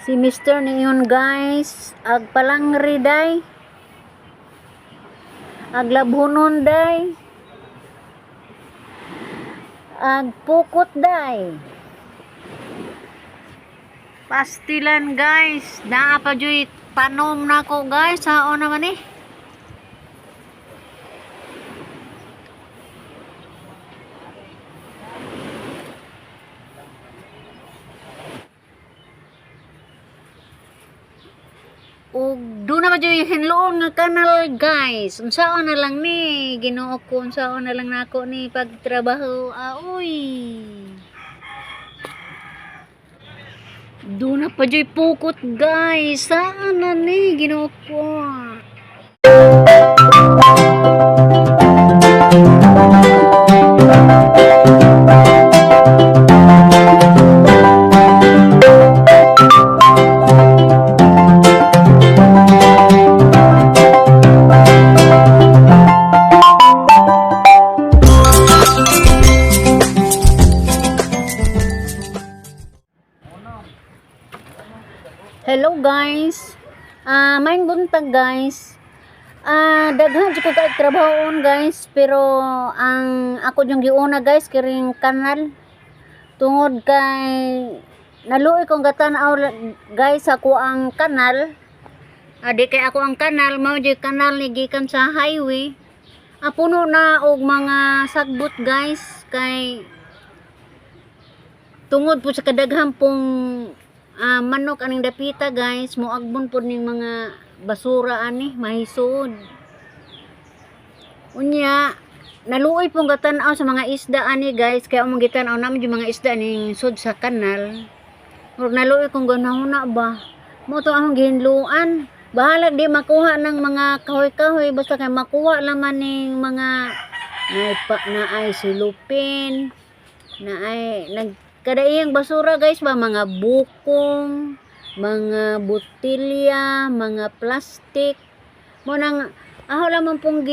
Si Mr. ningon guys, ag palangri day, ag labhunon day, ag pukot day. Pastilan guys, naa pa joy panom nako guys, sao naman eh. Ug do na madyo hinloon nga kanal guys. Unsaon na lang ni Ginoo ko, unsaon na lang nako ni pagtrabaho. Uy. Do na pa joy pukot guys. Saan na ni Ginoo ko. Hello guys. Maing buntag guys. Daghan jud ko kay trabahoon guys, pero ang ako yung giuna guys kiring kanal. Tungod kay naluoy kong gatan-aw guys ako ang kanal. Di kay ako ang kanal, mao jud kanal ni gikan sa highway. Puno na og mga sagbot guys kay tungod po sa kadaghan pong manok aning dapita guys, moagbon po ning mga basura ani mahisod. Unya naluoy pong gatan-aw sa mga isda ani guys, kaya among gitan-aw namin yung mga isda ning sud sa kanal. Murag naluoy kong ganahuna ba, mo to among gihinluan. Bahala di makuha ng mga kahoy-kahoy, basta kay makuha laman ning mga na ay silupin, na ay kadaiyang basura guys ba, mga bukong, mga botilya, mga plastic. Mo nang aho lamang pong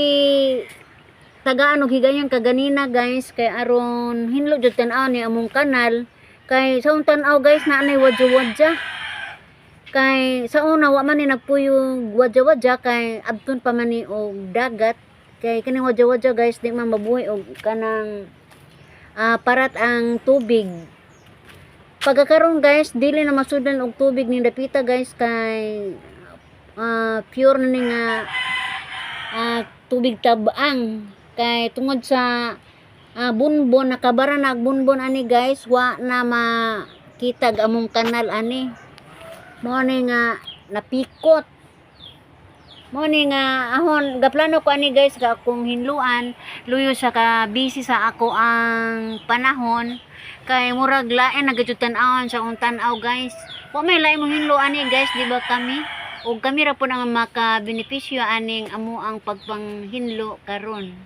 tagaan og higayang kaganina guys, kay aron hinlo jud tan-aw ni among kanal. Kay sa tan-aw guys na anay wadya-wadya. Kay sa una wa man ni nagpuyog wadya-wadya, kay abton pa man ni og dagat. Kay kining wadya-wadya guys di man mabuhi og kanang parat ang tubig. Pagkakaroon guys, dili na masudan og tubig ni dapita guys, kay pure na ni nga tubig tabang. Kay tungod sa bunbon, nakabara na bunbon ani guys, wa na makitag among kanal ani. Mao ni nga napikot. Mao ni nga ahon gaplano ko ani guys ka akong hinluan, luyo sa ka busy sa ako ang panahon. Kay murag lain nagajutan-awon sa akong tan-aw guys. Wa may lain mong hinluan ni guys, di ba kami? Ug kami ra po nang makabenepisyo aning amo ang pagpanghinlo karon.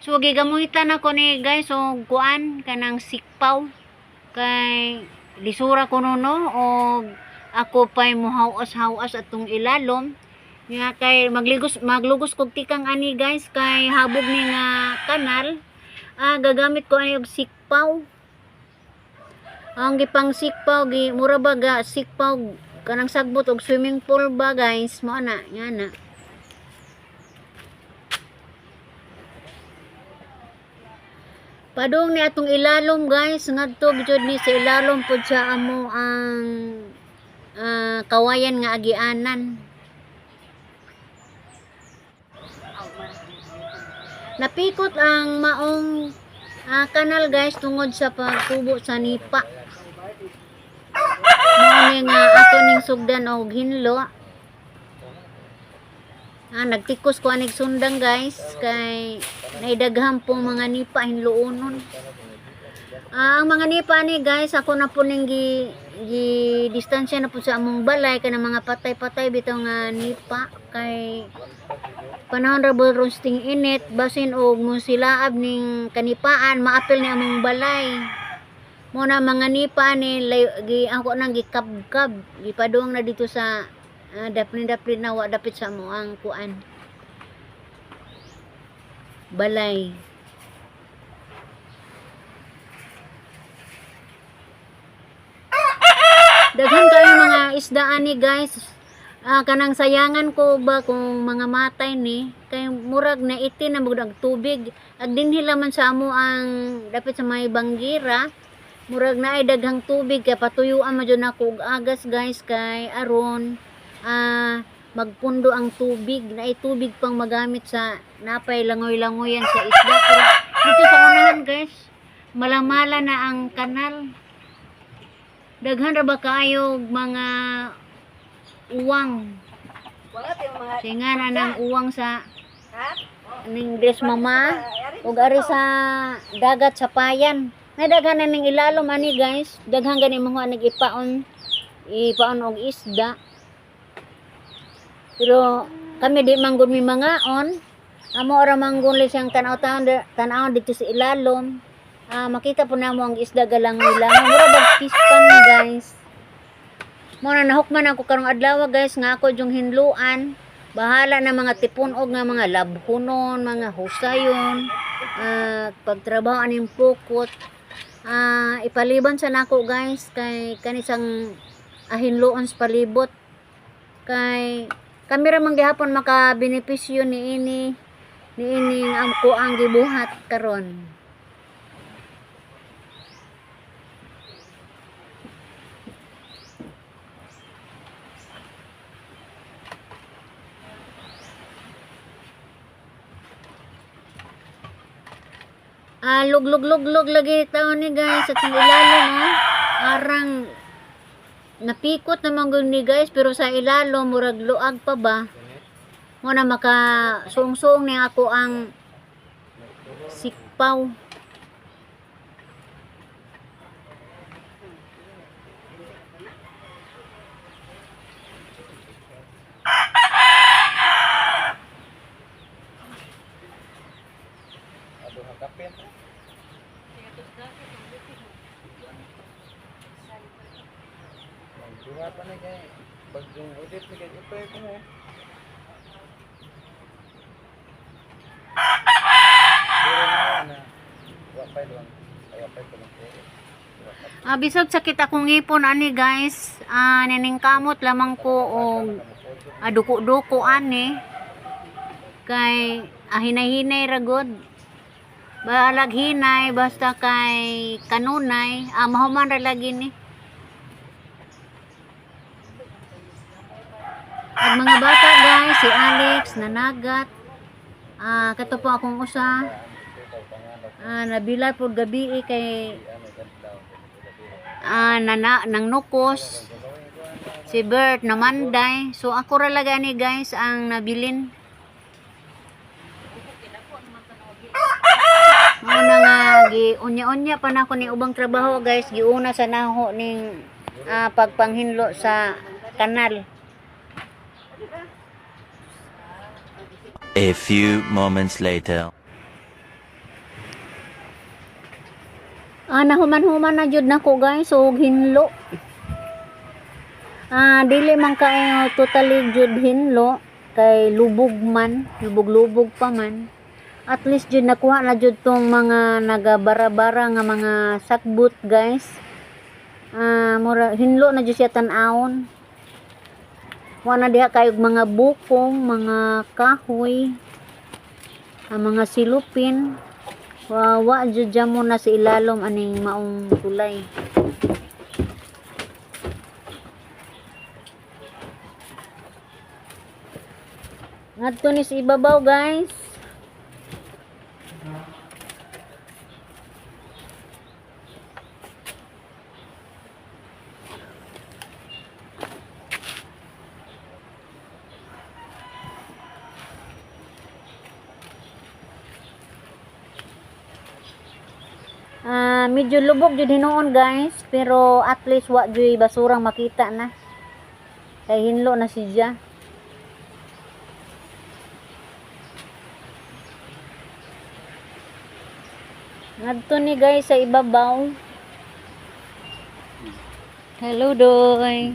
So gigamuhitan ako ni guys og kuan kanang sikpaw. Kay lisura ko no og ako pay muhawas-hawas atong ilalom. Nga kay maglugos kog tikang ani guys, kay habog ni nga kanal. Gagamit ko ani og sikpaw. Ang gipang sikpaw mura baga sikpaw kanang sagbot og swimming pool ba guys, mo na nga na. Padung ni atong ilalom guys, ngadto jud ni sa ilalom pud sa amo ang kawayan nga agianan. Napikot ang maong kanal guys tungod sa pagtubo sa nipa. Mao nga ato ning sugdan og hinlo. Nagtikos ko anig sundang guys, kay naidagham pong mga nipa hinloonon. Ang mga nipa ni guys, ako na po ning distansya na po sa among balay kay mga patay-patay bitaw nga nipa, kay panahon ra roasting init, basin og musilaab ning kanipaan maapil ni among balay. Mo na mga nipa ni ako nang gikabkab, gipaduang na dito sa dapli na wa dapit sa mo ang kuan balay. Daghan kayo mga isda ani guys. Kanang sayangan ko ba kung mga matay ni kay murag na itin na murag tubig. Ag dinhi man sa amo ang dapat sa may banggira. Murag na ay daghang tubig kay patuyuan man jud nako og agas guys kay aron magpundo ang tubig na ay tubig pang magamit sa napay langoy-langoyan sa isda. Pero dito sa unahan guys, malamala na ang kanal. Daghan ra ba kaayo mga uwang? Singa na ng uwang sa ning Dres Mama ug ari sa dagat sa payan. May daghan na ning ilalom ani guys. Daghan gani mga nig ipaon og isda. Pero kami di manggod mi mangaon. Amo ra manggod siyang tanaw dito sa ilalom. Makita po namo ang isda galangoy-langoy. Mura bag pispan ni guys. Mo na nahukman ako karong adlaw guys nga ako yung hinluan. Bahala na mga tipon og nga mga labhonon, mga husayon, pagtrabaho aning pukot. Ipaliban sa nako guys kay kanisang hinluan sa palibot. Kay kami ra man gihapon makabenepisyo niini ang kuang gibuhat karon. Luglog lagi taon ni guys at ilalim arang napikot naman gud ni guys pero sa ilalo murag luag pa ba mo na maka suong ni ako ang sikpaw. Duha pa na kay bagong edit ni kay ipay ko mo. Dira na wapay lang. Wapay ko lang. Bisag sakit akong ngipon ani guys. Nining kamot lamang ko og duko-duko ani. Kay hinay-hinay ra gud. Balag hinay basta kay kanunay, mahuman ra lagi ni. Ang mga bata guys, si Alex nanagat. Kato po akong usa. Nabilay po gabi kay nang nukos. Si Bert namanday. So ako ra lagi ni guys ang nabilin. Muna nga unya-unya pa na ako ni ubang trabaho guys. Giuna sa naho ning pagpanghinlo sa kanal. A few moments later. Nahuman-human na jud nako guys og hinlo. Dili man kay totally jud hinlo kay lubog man, lubog-lubog pa man. At least jud nakuha na jud tong mga nagabara-bara nga mga sakbut guys. Mura hinlo na jud siya tan-awon. Wala diha kayog mga bukong, mga kahoy, mga silupin. Wa jud mo na sa ilalom aning maong tulay. Ngadto ni sa ibabaw guys. Medyo lubog jud hinuon guys, pero at least wa jud basurang makita na. Kay hinlo na siya. Ngadto ni guys sa ibabaw. Hello doy.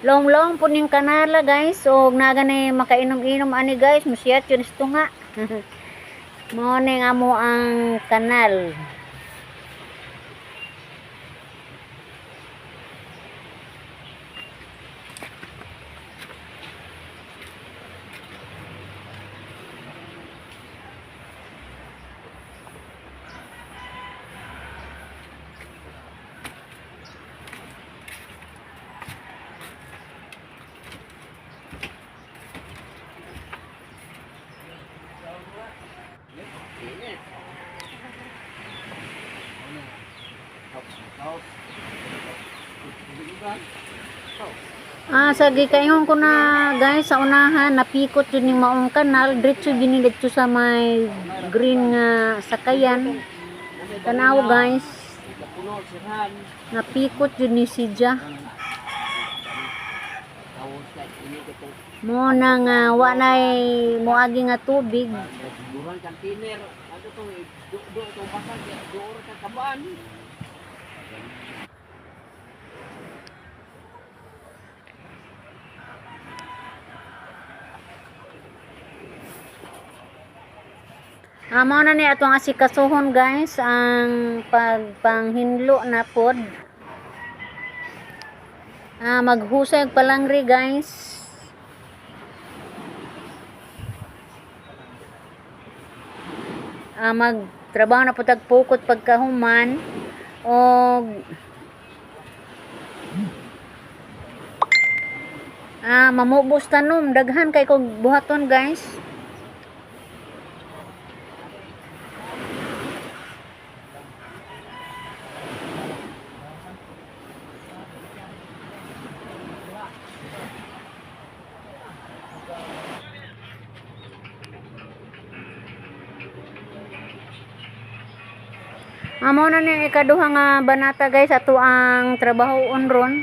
Long po ning kanala guys. O nagani makainom-inom ani guys. Musiyat yun ito nga. Mo ning amo ang kanal. Sa gikaingon ko na guys sa unahan napikot yun yung maong kanal diretso ginilit sa may green nga sakayan. Tanaw guys, napikot yun ni Sidya. Mo na nga wanay moagi nga tubig. Amo na ni atong asikasuhon guys ang pagpanghinlo na pod. Maghusay og palangri guys. Magtrabaho na po tagpukot pagkahuman og mamubos tanom daghan kay kog buhaton guys. Amo na ni ikaduha nga banata guys ato ang trabahoon ron.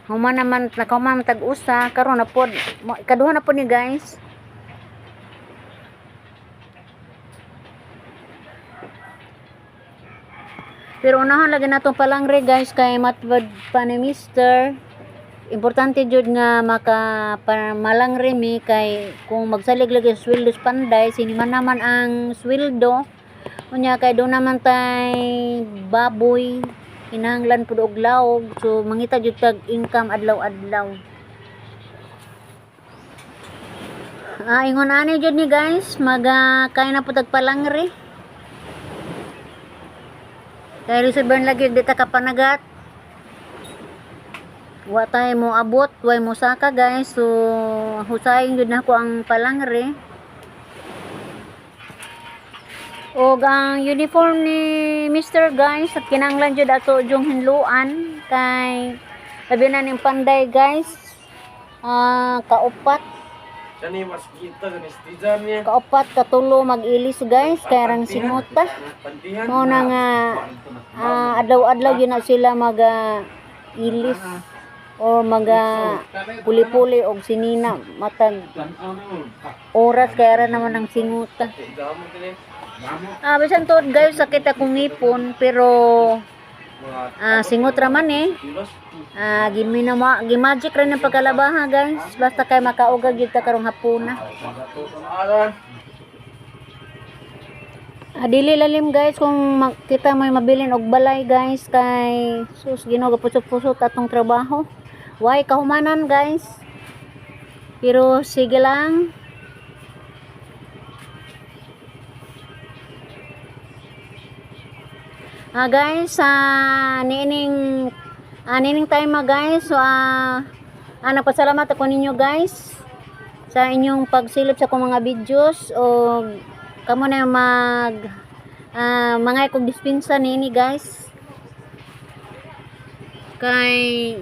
Human naman nakaman tag-usa karon na pod ikaduha na pod ni guys. Pero unahan lagi nato palangre guys kay matbad pa ni Mister. Importante jud nga malangre mi kay kung magsalig lagi sweldo panday sini man naman ang sweldo unya kay do naman tay baboy kinahanglan pud og laog so mangita jud tag income adlaw-adlaw. Ingon ani jud ni guys kay na pud tag palangre kay reserve lagi di ta kapanagat. Wa tay mo abot, way mo saka guys. So husayin jud nako ang palangre. Og ang uniform ni Mr. guys, at kinanglan jud ato jung hinluan kay labi na ning panday guys. Kaupat. Kani mas kita ni Stizan niya. Kaupat katulo mag-ilis guys kay rang simuta. Mo na nga adlaw-adlaw yun na sila ilis. O puli-puli og sinina matag oras kaya ra naman ang singuta. Bisan to guys sakit akong ngipon pero singot ra man gimagic ra ng pagkalabaha guys basta kay makaugag gyud ta karong hapuna. Dili lalim guys kung kita may mabilin og balay guys kay sus Ginoo gapusot-pusot atong trabaho. Why kahumanan guys. Pero sige lang. Guys, nining time guys. So nagpasalamat ako ninyo guys sa inyong pagsilip sa akong mga videos o kamo na mga kong dispensa nini guys kay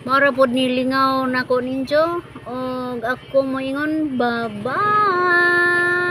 mara pod nilingaw nako ninyo og ako moingon bye bye.